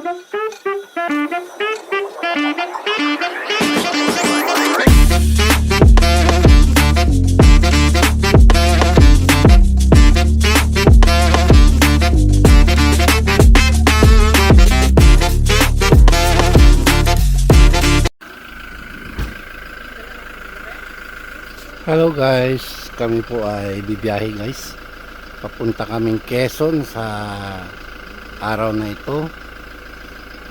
Hello guys, kami po ay bibiyahe guys. Papunta kaming Quezon sa araw na ito.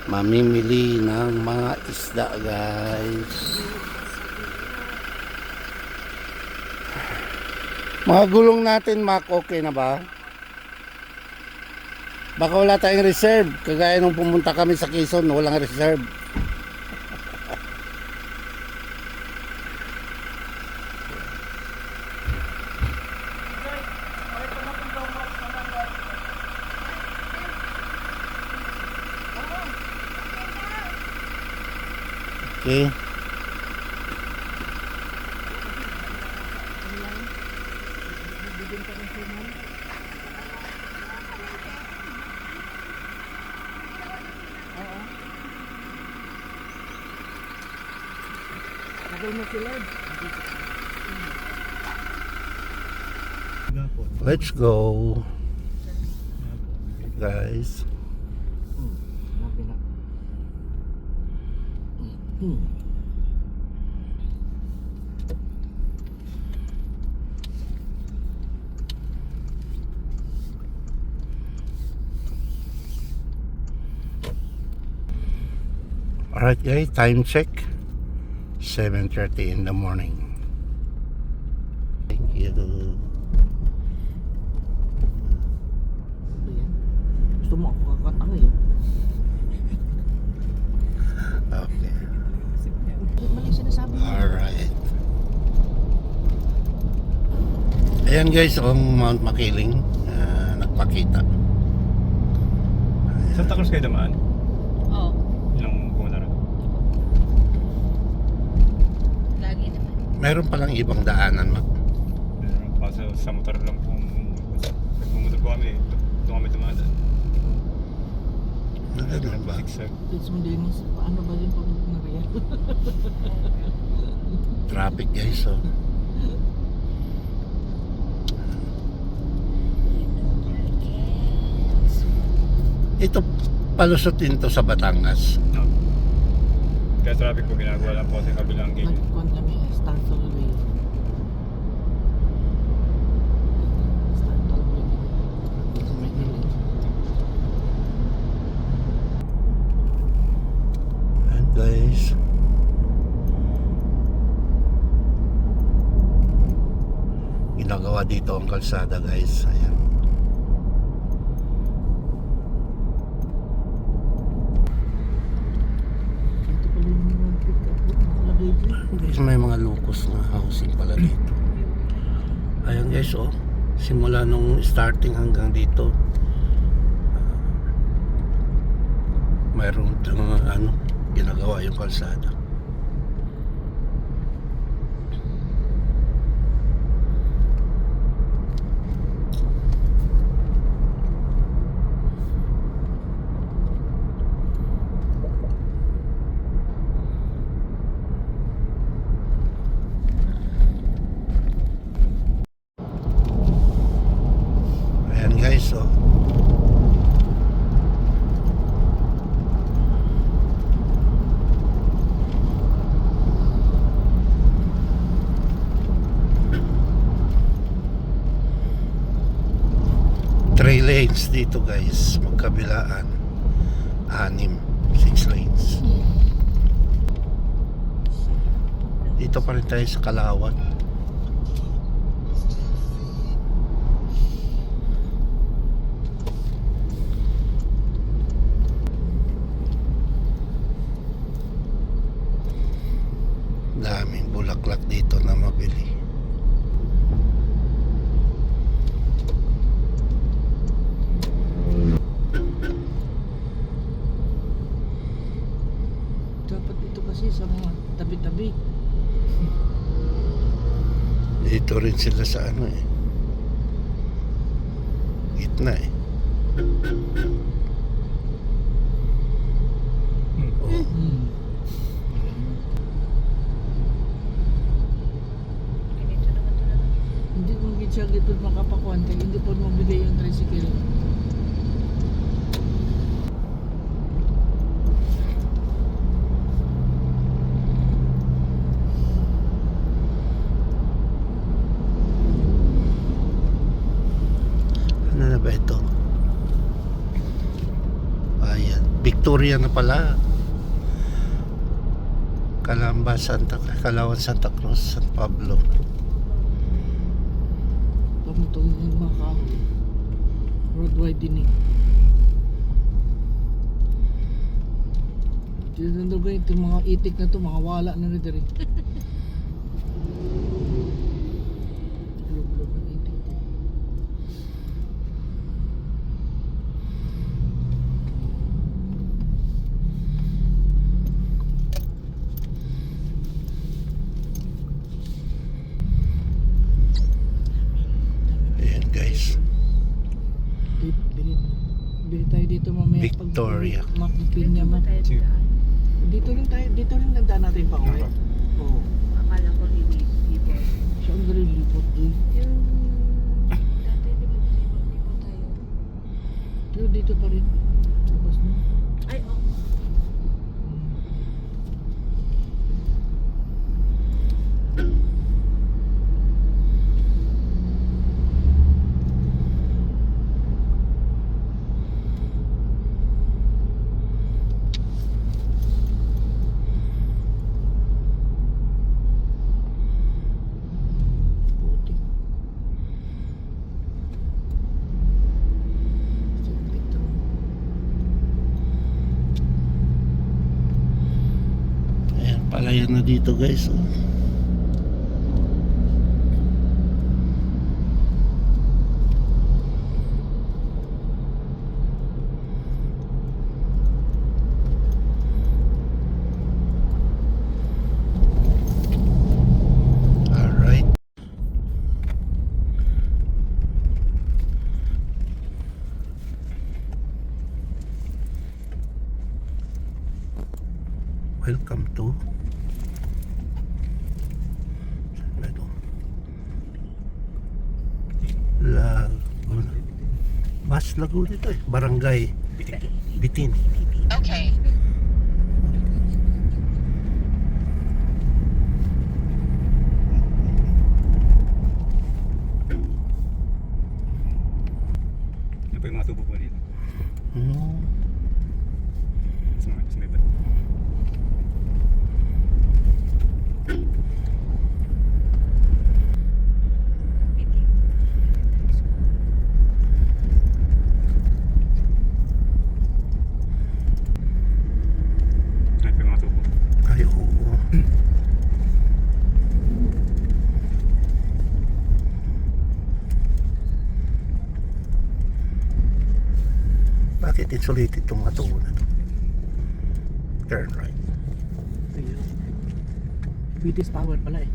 Mamimili ng mga isda guys. Mga gulong natin, Mac, okay na ba? Baka wala tayong reserve. Kagaya nung pumunta kami sa Quezon, walang reserve. Okay. Let's go, guys. Alright guys, time check 7:30 in the morning. Thank you. Gusto mo ako kakatanga yun? Okay. Mali sinasabi mo. Alright. Ayan guys, ang Mount Makiling nagpakita. Santa Cruz kayo damaan? Oo. Ilang pumunta rin? Lagi naman. Meron palang ibang daanan, Mac. Kaso sa motor lang kung nagmumotor po kami, doon kami dumaan. Ganun ba? Zigzag. Pits mo Dennis, paano ba yun pag nariya? Traffic guys, oh. Ito, palusutin to sa Batangas. No. Kaya traffic po ginagawa lang po sa kabilang gate. Nagkuhan kami, start all the way. Start all the way. Sa may gilid. And guys, ginagawa dito ang kalsada guys. Ayan. Ito pala yung mga pick up. Nakalagay dyan. Guys, may mga locus na housing pala dito. Ayan guys, oh. Simula nung starting hanggang dito, mayroon ginagawa yung kalsada. Ayan guys, oh. Three lanes dito guys, magkabilaan. 6 lanes. Dito pa rin tayo sa Kalawan. Daming bulaklak dito na mabili. Dapat ito kasi sa mga tabi-tabi. Dito rin sila sa ano eh, gitna eh. tricycle. Ano na ba ito? Ayan, Victoria na pala. Calauan, Santa Cruz, San Pablo. Pamutol yung mga kahoy. Road widening. Dito ba itong mga itik na to, mga wala na rin rin. Lug-lug ng itik. Ayan guys, Bili tayo dito mamaya. Victoria. Makipin niya mo. Dito rin nagdaan natin pa uwi. Oo. Akala ko hindi people. Siya ang galing lipot eh. Yung dati di ba libot tayo? Pero dito pa rin. Labas mo. Ay, oh. Puti. Ito. ayan, palayan na dito guys. Oh. Alright. Welcome to Laguna. Mas Laguna ito eh. Barangay Bitin. Okay. Yan po yung mga tubo po dito. Hmm. Sa may bato. Yan po yung mga tubo. Ay, oo. Bakit insulated itong mga tubo na to? Turn right. Ayun. British Power pala eh.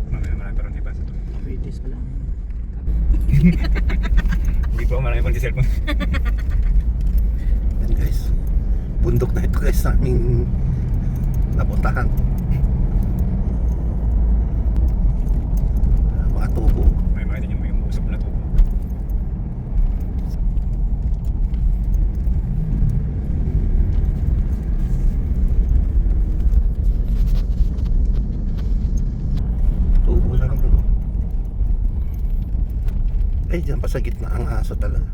Mamaya marami pa rin di ba sa ito. British pala. Hindi po marami pa rin di cellphone. Yan guys. Bundok na ito guys sa aming napuntahan. Mga tubo. May mga din yung may usap na tubo. Tubo na naman. Oh. Ay, dyan pa sa gitna ang aso talaga.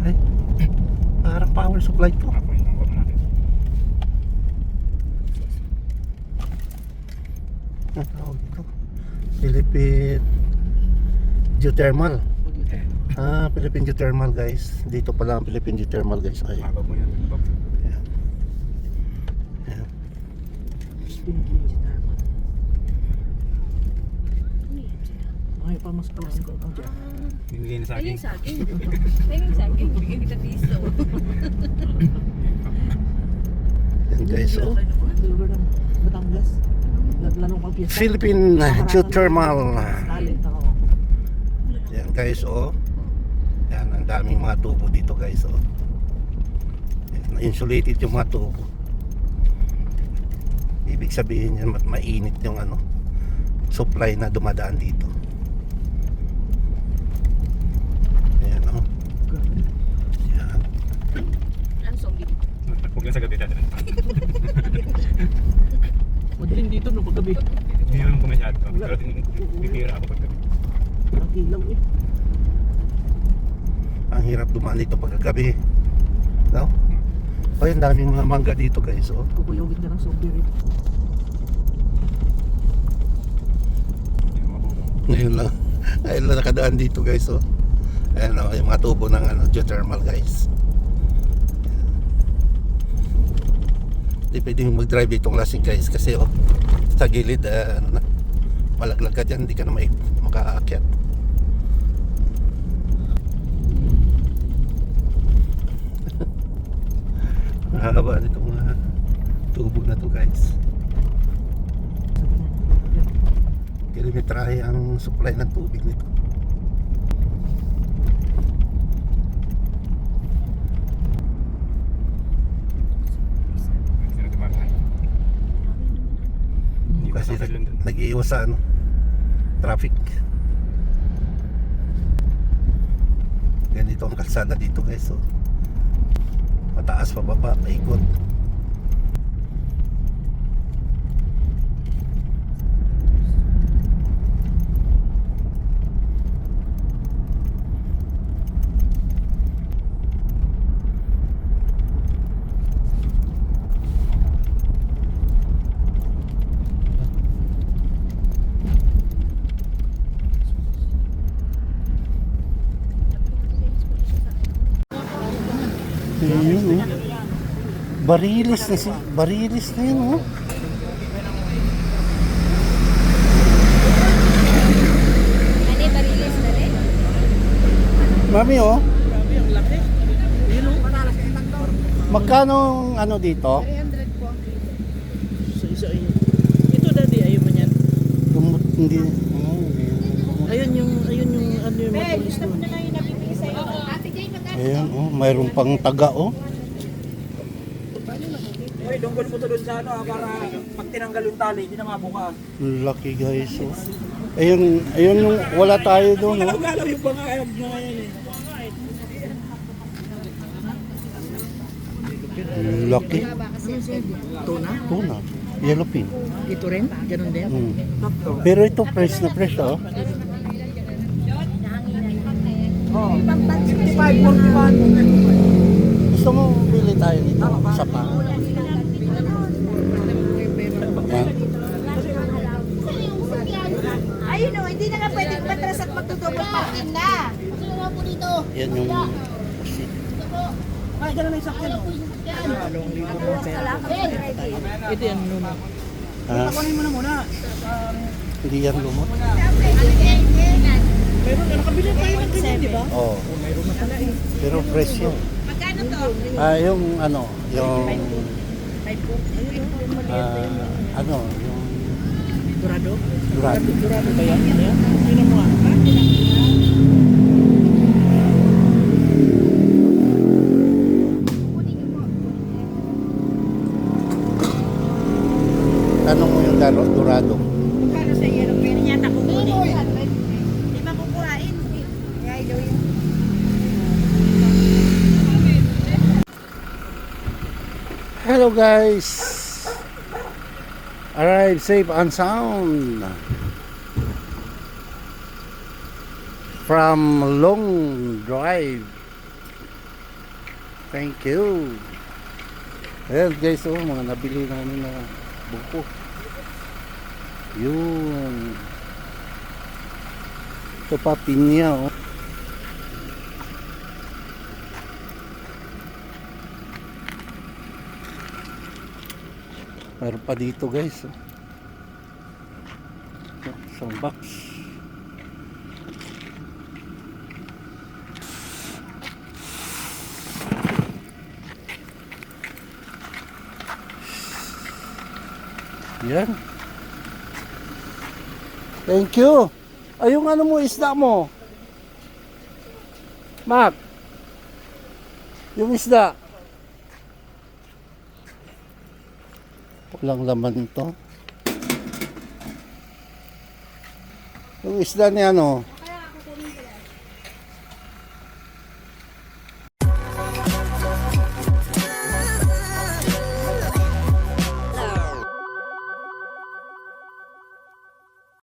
Ay, parang power supply to. Ako yung mga natin. Ang tawag ito. Philippine Geothermal. Ah, Philippine Geothermal guys. Dito pala ang Philippine Geothermal guys. Ay, Mahaba po yan. ayan. Ayan. Spinky Engineer. Ay, pamas ko lang ko dyan. Binigay na sa akin. Ayun sa akin. Ayun sa akin. Bigyan kita piso. Ayan guys. Oh. Silver ng Batangas. Naglalong kang piyesta. Philippine Geothermal. Talent ako. Ayan guys. Oh. Ayan, ang daming mga tubo dito guys. Oh. Ayan, insulated yung mga tubo. Ibig sabihin yan, mainit yung ano, supply na dumadaan dito. Ayan oh. Ayan. Ang zombie. Huwag lang sa gabi dati. Madaling dito no paggabi. Hindi naman ko masyado. Pero bibira ako paggabi. Ang ilaw eh. Ang hirap dumaan dito pagkagabi. No? Oh, ang daming mga mangga dito guys. Oh. Kukuyogin ka ng zombie rin. Ngayon lang nakadaan dito guys. Oh. Ayan oh, yung mga tubo ng geothermal guys. Hindi pwedeng mag-drive itong lasing guys kasi oh, sa gilid malaglag ka dyan, hindi ka na makaakyat. Mahaba nito mga tubo na to guys. Kilometrahe ang supply ng tubig nito. Sino dumaan? Hindi ko Kasi sa London. nag-iiwas sa traffic. Ganito ang kalsada dito guys. So, mataas pababa, paikot. Ayun, oh. Barilis na barilis na yun, oh. Ano barilis na rin? Mami, oh. Grabe ang laki. Yun oh. Magkano ano dito? 300 po ang kilo. Sa isa ayun. Ito daddy ayun man yan. Lumot, hindi. Oh, hindi. Ayun yung ano yung matulis doon. Ate Jay, magkano? Ayan, oh. Mayroon pang taga, oh. Hoy, donggol mo to doon sa ano para pag tinanggal yung tali, hindi na mabukas. Lucky guys, oh. Ayun yung wala tayo doon, oh. Galaw yung bangayag na yan eh. Lucky. Tuna? Tuna. Yellowfin. Ito rin? Ganun din? Mm. Pero ito fresh na fresh, oh. Oo. 55, 41. Gusto mo bili tayo nito? Isa pa. Yan. Ayun o, hindi na nga pwedeng matras at magtutubol parking na. Yan yung Ay, ganun na yung sakyan oh. Ito yan nuna. Kunin mo na muna. hindi yan lumot. Meron na nakabili tayo ng ganyan, di ba? Oh. Meron na pala eh. Pero fresh yun. Magkano to? Yung ano, yung ano, yung Dorado? Dorado. Dorado ba yan? Ayan. Tingnan mo nga. Tanong mo yung Dorado. Magkano sa yellow pin? Yata kukunin. Di ba kukuhain? Kaya daw yun. Hello guys. Arrive safe and sound from long drive. Thank you. Ayan guys, oh, mga nabili namin na buko. Yun. Ito pa pinya, oh. Meron pa dito guys, oh. Isang box. Yan. Thank you. Ay, yung ano mo, isda mo. Mac. Yung isda. Walang laman ito. Yung isda ni ano,